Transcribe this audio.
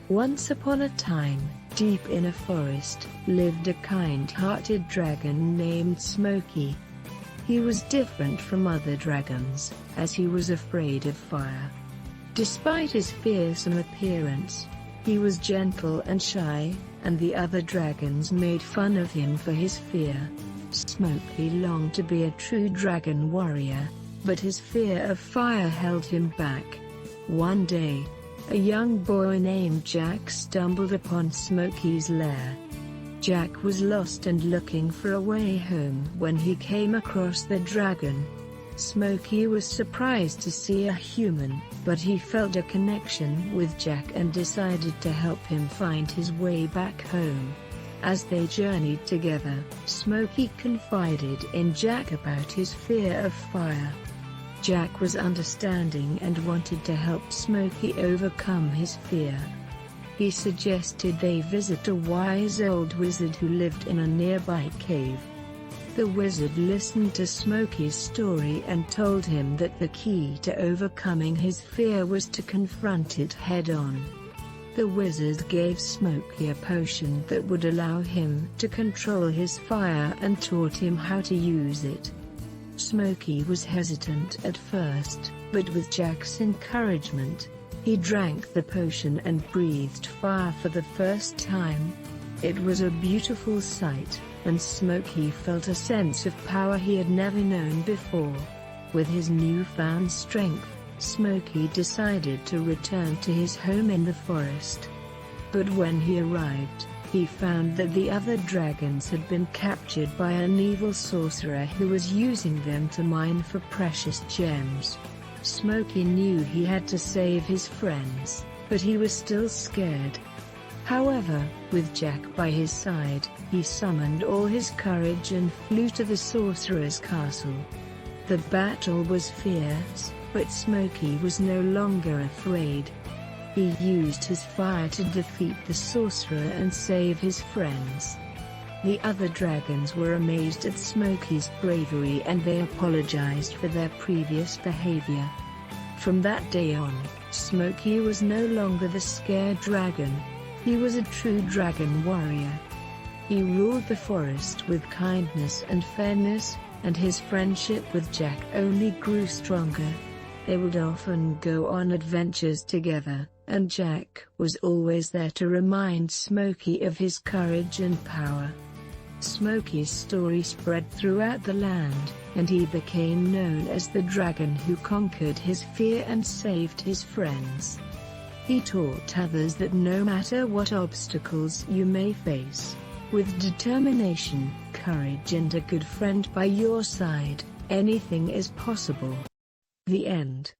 Once upon a time, deep in a forest, lived a kind-hearted dragon named Smokey. He was different from other dragons, as he was afraid of fire. Despite his fearsome appearance, he was gentle and shy, and the other dragons made fun of him for his fear. Smokey longed to be a true dragon warrior, but his fear of fire held him back. One day, a young boy named Jack stumbled upon Smokey's lair. Jack was lost and looking for a way home when he came across the dragon. Smokey was surprised to see a human, but he felt a connection with Jack and decided to help him find his way back home. As they journeyed together, Smokey confided in Jack about his fear of fire. Jack was understanding and wanted to help Smokey overcome his fear. He suggested they visit a wise old wizard who lived in a nearby cave. The wizard listened to Smokey's story and told him that the key to overcoming his fear was to confront it head-on. The wizard gave Smokey a potion that would allow him to control his fire and taught him how to use it. Smokey was hesitant at first, but with Jack's encouragement, he drank the potion and breathed fire for the first time. It was a beautiful sight, and Smokey felt a sense of power he had never known before. With his newfound strength, Smokey decided to return to his home in the forest. But when he arrived, he found that the other dragons had been captured by an evil sorcerer who was using them to mine for precious gems. Smokey knew he had to save his friends, but he was still scared. However, with Jack by his side, he summoned all his courage and flew to the sorcerer's castle. The battle was fierce, but Smokey was no longer afraid. He used his fire to defeat the sorcerer and save his friends. The other dragons were amazed at Smokey's bravery and they apologized for their previous behavior. From that day on, Smokey was no longer the scared dragon. He was a true dragon warrior. He ruled the forest with kindness and fairness, and his friendship with Jack only grew stronger. They would often go on adventures together, and Jack was always there to remind Smokey of his courage and power. Smokey's story spread throughout the land, and he became known as the dragon who conquered his fear and saved his friends. He taught others that no matter what obstacles you may face, with determination, courage and a good friend by your side, anything is possible. The end.